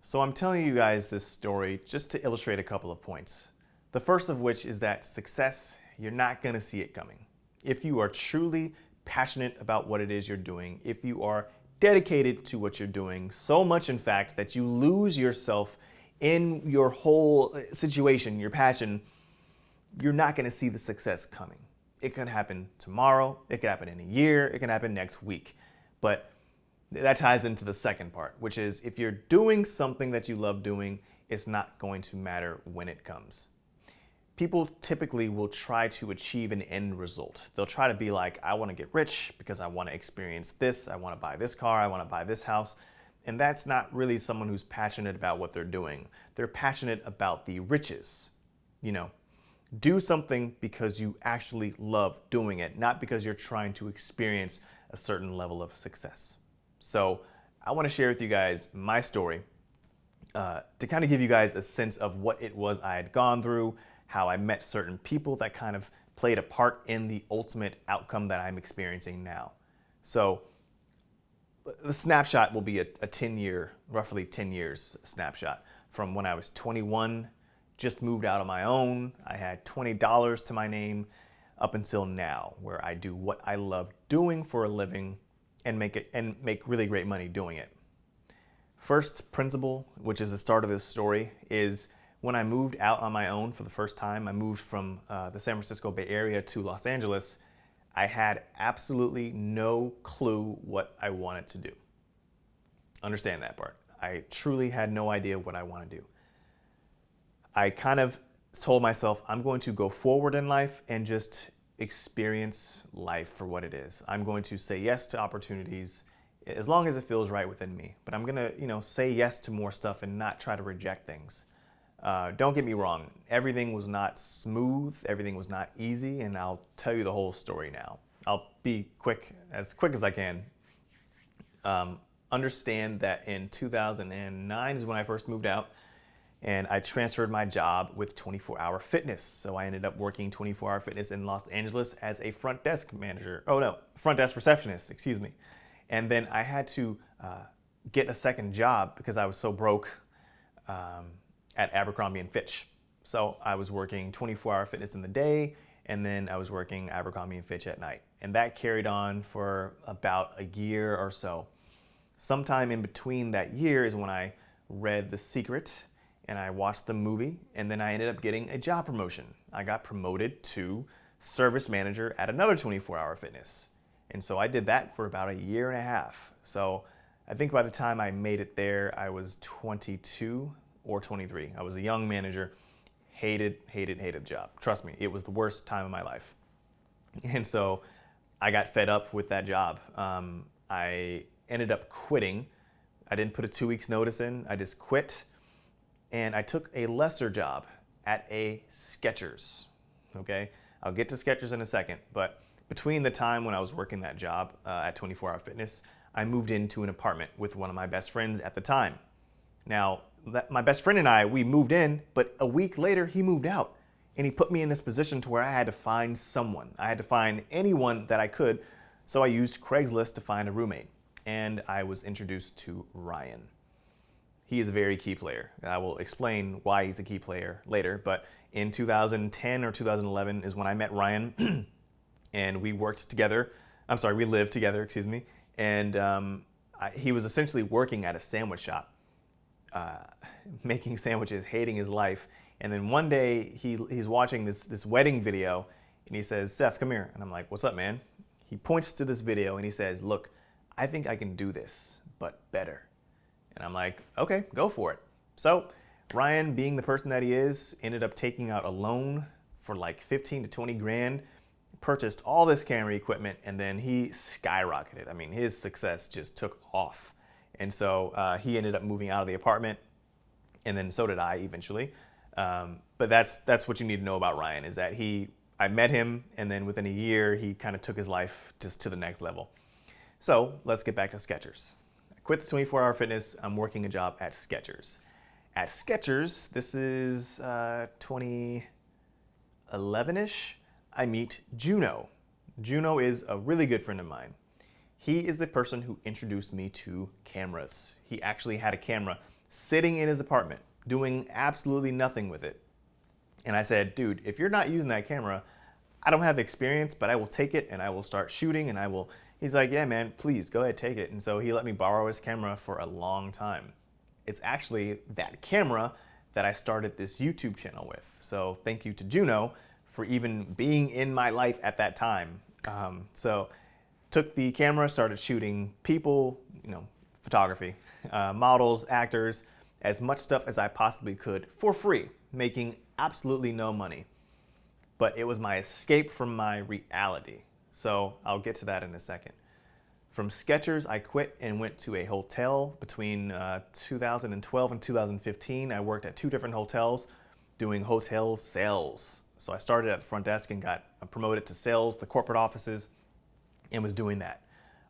So I'm telling you guys this story just to illustrate a couple of points. The first of which is that success, you're not going to see it coming. If you are truly passionate about what it is you're doing, if you are dedicated to what you're doing, so much in fact that you lose yourself in your whole situation, your passion, you're not going to see the success coming. It could happen tomorrow, it could happen in a year, it can happen next week. But that ties into the second part, which is if you're doing something that you love doing, it's not going to matter when it comes. People typically will try to achieve an end result. They'll try to be like, I want to get rich because I want to experience this, I want to buy this car, I want to buy this house. And that's not really someone who's passionate about what they're doing. They're passionate about the riches. Do something because you actually love doing it, not because you're trying to experience a certain level of success. So I want to share with you guys my story to kind of give you guys a sense of what it was I had gone through, how I met certain people that kind of played a part in the ultimate outcome that I'm experiencing now. So the snapshot will be a 10-year, roughly 10 years snapshot from when I was 21, just moved out on my own. I had $20 to my name up until now, where I do what I love doing for a living and make really great money doing it. First principle, which is the start of this story, is when I moved out on my own for the first time. I moved from the San Francisco Bay Area to Los Angeles. I had absolutely no clue what I wanted to do. Understand that part. I truly had no idea what I want to do. I kind of told myself I'm going to go forward in life and just experience life for what it is. I'm going to say yes to opportunities as long as it feels right within me. But I'm going to, say yes to more stuff and not try to reject things. Don't get me wrong. Everything was not smooth. Everything was not easy. And I'll tell you the whole story now. I'll be quick as I can. Understand that in 2009 is when I first moved out. And I transferred my job with 24 Hour Fitness. So I ended up working 24 Hour Fitness in Los Angeles as a front desk receptionist, excuse me. And then I had to get a second job because I was so broke at Abercrombie & Fitch. So I was working 24 Hour Fitness in the day, and then I was working Abercrombie & Fitch at night. And that carried on for about a year or so. Sometime in between that year is when I read The Secret, and I watched the movie, and then I ended up getting a job promotion. I got promoted to service manager at another 24 Hour Fitness. And so I did that for about a year and a half. So I think by the time I made it there, I was 22 or 23. I was a young manager, hated the job. Trust me, it was the worst time of my life. And so I got fed up with that job. I ended up quitting. I didn't put a 2 weeks notice in, I just quit. And I took a lesser job at a Skechers, okay? I'll get to Skechers in a second, but between the time when I was working that job at 24 Hour Fitness, I moved into an apartment with one of my best friends at the time. Now, my best friend and I, we moved in, but a week later, he moved out. And he put me in this position to where I had to find someone. I had to find anyone that I could, so I used Craigslist to find a roommate. And I was introduced to Ryan. He is a very key player. I will explain why he's a key player later, but in 2010 or 2011 is when I met Ryan, and we lived together, and he was essentially working at a sandwich shop, making sandwiches, hating his life, and then one day he's watching this wedding video, and he says, "Seth, come here," and I'm like, "What's up, man?" He points to this video, and he says, "Look, I think I can do this, but better." And I'm like, okay, go for it. So Ryan, being the person that he is, ended up taking out a loan for like 15 to 20 grand, purchased all this camera equipment, and then he skyrocketed. I mean, his success just took off. And so he ended up moving out of the apartment, and then so did I eventually. But that's what you need to know about Ryan, is that I met him, and then within a year, he kind of took his life just to the next level. So let's get back to Skechers. Quit the 24 Hour Fitness, I'm working a job at Skechers. At Skechers, this is 2011-ish, I meet Juno. Juno is a really good friend of mine. He is the person who introduced me to cameras. He actually had a camera sitting in his apartment, doing absolutely nothing with it. And I said, dude, if you're not using that camera, I don't have experience, but I will take it and I will start shooting and I will. He's like, yeah, man, please go ahead, take it. And so he let me borrow his camera for a long time. It's actually that camera that I started this YouTube channel with. So thank you to Juno for even being in my life at that time. So took the camera, started shooting people, photography, models, actors, as much stuff as I possibly could for free, making absolutely no money. But it was my escape from my reality. So I'll get to that in a second. From Skechers, I quit and went to a hotel between 2012 and 2015. I worked at 2 different hotels doing hotel sales. So I started at the front desk and got promoted to sales, the corporate offices, and was doing that.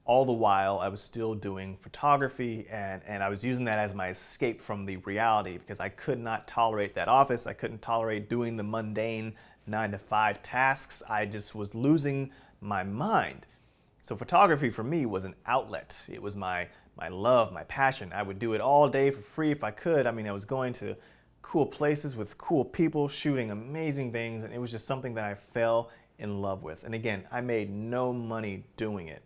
All the while, I was still doing photography, and I was using that as my escape from the reality because I could not tolerate that office. I couldn't tolerate doing the mundane 9-to-5 tasks. I just was losing my mind. So photography for me was an outlet. It was my love, my passion. I would do it all day for free if I could. I mean, I was going to cool places with cool people, shooting amazing things, and it was just something that I fell in love with. And again, I made no money doing it.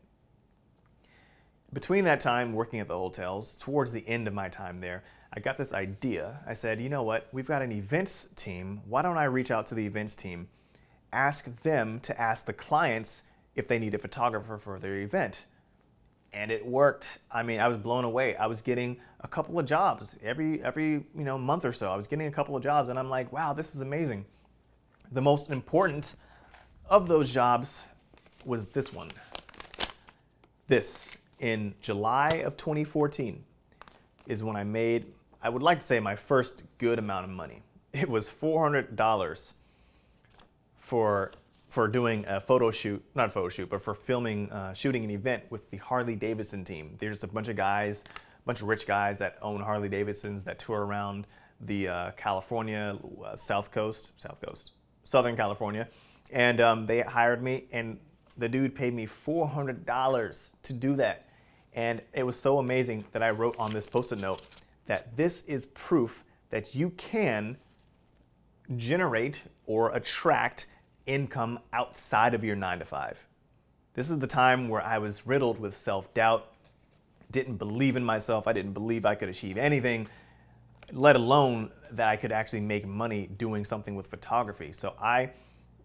Between that time working at the hotels, towards the end of my time there, I got this idea. I said, you know what, we've got an events team. Why don't I reach out to the events team, ask them to ask the clients if they need a photographer for their event? And it worked. I mean, I was blown away. I was getting a couple of jobs every month or so. I was getting a couple of jobs, and I'm like, wow, this is amazing. The most important of those jobs was this one. This, in July of 2014, is when I made, I would like to say, my first good amount of money. It was $400 for doing a photo shoot, not a photo shoot, but for filming, shooting an event with the Harley Davidson team. There's a bunch of guys, a bunch of rich guys that own Harley Davidsons that tour around the California, Southern California. And they hired me, and the dude paid me $400 to do that. And it was so amazing that I wrote on this Post-it note that this is proof that you can generate or attract income outside of your 9-to-5. This is the time where I was riddled with self-doubt, didn't believe in myself. I didn't believe I could achieve anything, let alone that I could actually make money doing something with photography. So I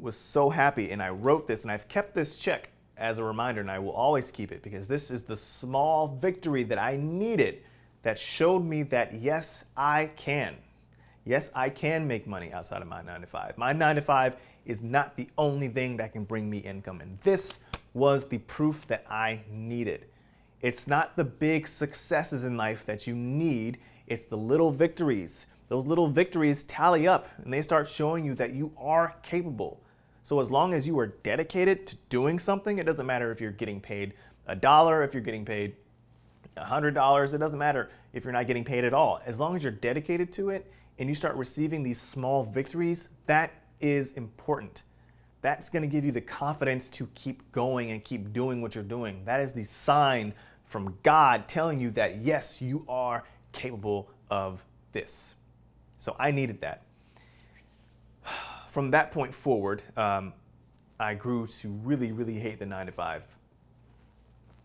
was so happy, and I wrote this, and I've kept this check as a reminder, and I will always keep it because this is the small victory that I needed that showed me that yes, I can. Yes, I can make money outside of my 9-to-5. My 9-to-5 is not the only thing that can bring me income, and this was the proof that I needed. It's not the big successes in life that you need, it's the little victories. Those little victories tally up, and they start showing you that you are capable. So as long as you are dedicated to doing something, it doesn't matter if you're getting paid $1, if you're getting paid $100, it doesn't matter if you're not getting paid at all. As long as you're dedicated to it and you start receiving these small victories, that is important. That's going to give you the confidence to keep going and keep doing what you're doing. That is the sign from God telling you that yes, you are capable of this. So I needed that. From that point forward, I grew to really, really hate the 9-to-5.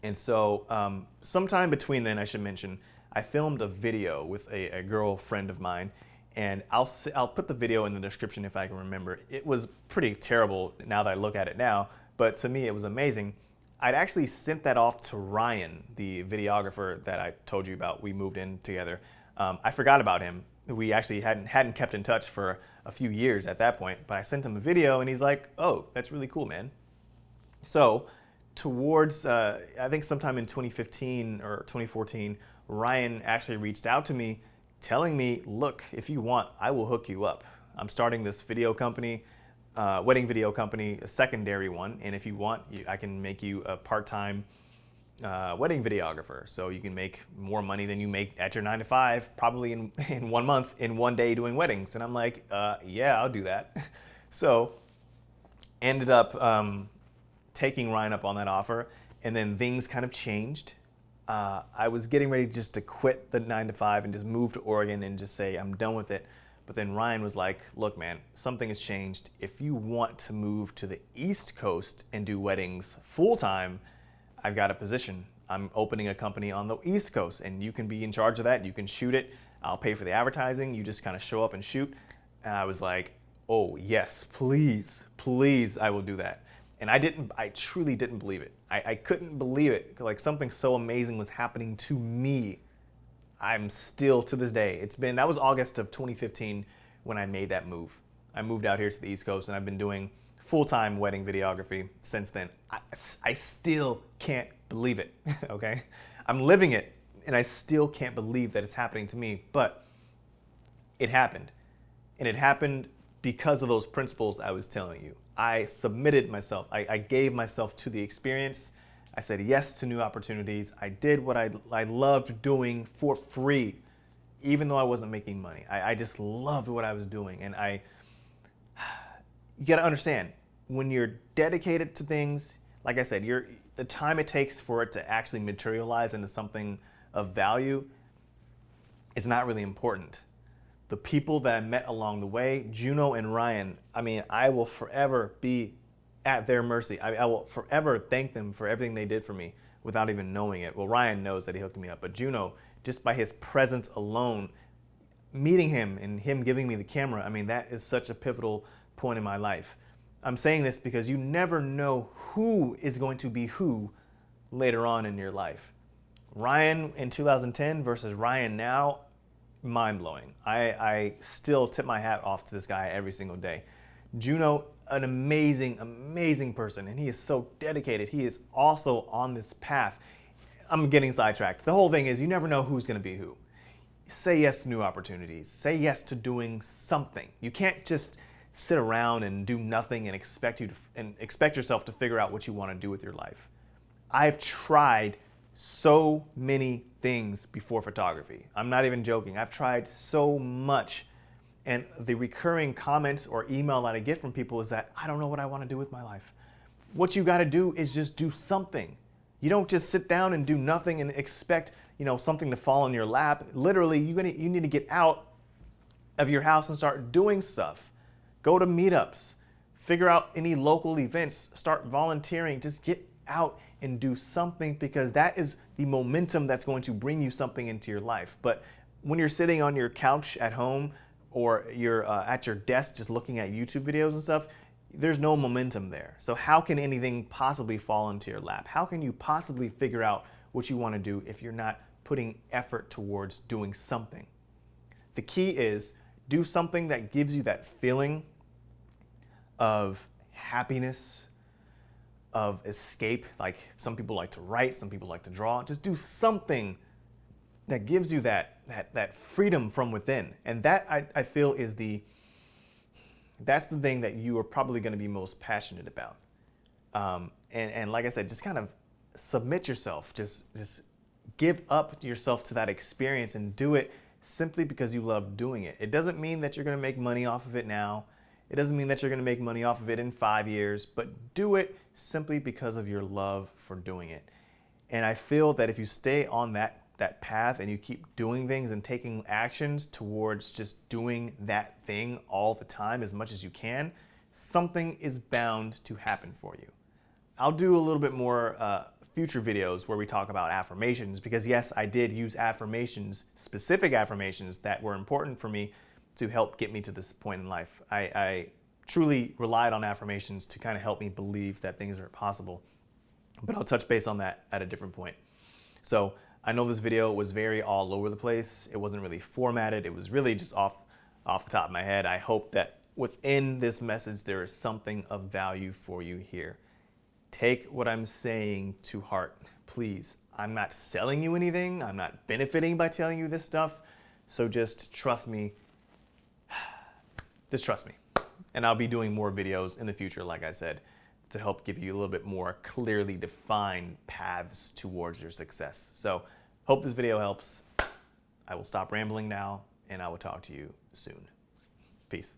And so sometime between then, I should mention, I filmed a video with a girlfriend of mine, and I'll put the video in the description if I can remember. It was pretty terrible now that I look at it now, but to me it was amazing. I'd actually sent that off to Ryan, the videographer that I told you about. We moved in together. I forgot about him. We actually hadn't kept in touch for a few years at that point, but I sent him a video and he's like, oh, that's really cool, man. So towards, I think sometime in 2015 or 2014, Ryan actually reached out to me telling me, look, if you want, I will hook you up. I'm starting this video company, wedding video company, a secondary one, and if you want, I can make you a part-time wedding videographer, so you can make more money than you make at your 9-to-5, probably in 1 month, in 1 day doing weddings. And I'm like, yeah, I'll do that. So ended up taking Ryan up on that offer, and then things kind of changed. I was getting ready just to quit the 9 to 5 and just move to Oregon and just say, I'm done with it. But then Ryan was like, look, man, something has changed. If you want to move to the East Coast and do weddings full time, I've got a position. I'm opening a company on the East Coast and you can be in charge of that. You can shoot it. I'll pay for the advertising. You just kind of show up and shoot. And I was like, oh yes, please, please, I will do that. And I truly didn't believe it. I couldn't believe it. Like something so amazing was happening to me. I'm still to this day. That was August of 2015 when I made that move. I moved out here to the East Coast and I've been doing full-time wedding videography since then. I still can't believe it, okay? I'm living it and I still can't believe that it's happening to me, but it happened. And it happened because of those principles I was telling you. I submitted myself. I gave myself to the experience. I said yes to new opportunities. I did what I loved doing for free, even though I wasn't making money. I just loved what I was doing. And you gotta understand, when you're dedicated to things, like I said, the time it takes for it to actually materialize into something of value is not really important. The people that I met along the way, Juno and Ryan, I mean, I will forever be at their mercy. I will forever thank them for everything they did for me without even knowing it. Well, Ryan knows that he hooked me up, but Juno, just by his presence alone, meeting him and him giving me the camera, I mean, that is such a pivotal point in my life. I'm saying this because you never know who is going to be who later on in your life. Ryan in 2010 versus Ryan now, mind-blowing. I still tip my hat off to this guy every single day. Juno, an amazing, amazing person, and he is so dedicated. He is also on this path. I'm getting sidetracked. The whole thing is you never know who's going to be who. Say yes to new opportunities. Say yes to doing something. You can't just sit around and do nothing and expect yourself to figure out what you want to do with your life. I've tried so many things before photography. I'm not even joking. I've tried so much. And the recurring comments or email that I get from people is that I don't know what I want to do with my life. What you got to do is just do something. You don't just sit down and do nothing and expect, something to fall in your lap. Literally, you need to get out of your house and start doing stuff. Go to meetups. Figure out any local events. Start volunteering. Just get out and do something, because that is the momentum that's going to bring you something into your life. But when you're sitting on your couch at home or you're at your desk just looking at YouTube videos and stuff, there's no momentum there. So how can anything possibly fall into your lap? How can you possibly figure out what you want to do if you're not putting effort towards doing something? The key is do something that gives you that feeling of happiness, of escape. Like some people like to write, some people like to draw. Just do something that gives you that freedom from within. And that I feel is that's the thing that you are probably going to be most passionate about. And like I said, just kind of submit yourself. Just give up yourself to that experience and do it simply because you love doing it. It doesn't mean that you're going to make money off of it now. It doesn't mean that you're going to make money off of it in 5 years, but do it simply because of your love for doing it. And I feel that if you stay on that path and you keep doing things and taking actions towards just doing that thing all the time as much as you can, something is bound to happen for you. I'll do a little bit more future videos where we talk about affirmations, because yes, I did use affirmations, specific affirmations that were important for me to help get me to this point in life. I truly relied on affirmations to kind of help me believe that things are possible. But I'll touch base on that at a different point. So I know this video was very all over the place. It wasn't really formatted. It was really just off the top of my head. I hope that within this message there is something of value for you here. Take what I'm saying to heart, please. I'm not selling you anything. I'm not benefiting by telling you this stuff. So just trust me. Just trust me. And I'll be doing more videos in the future, like I said, to help give you a little bit more clearly defined paths towards your success. So hope this video helps. I will stop rambling now, and I will talk to you soon. Peace.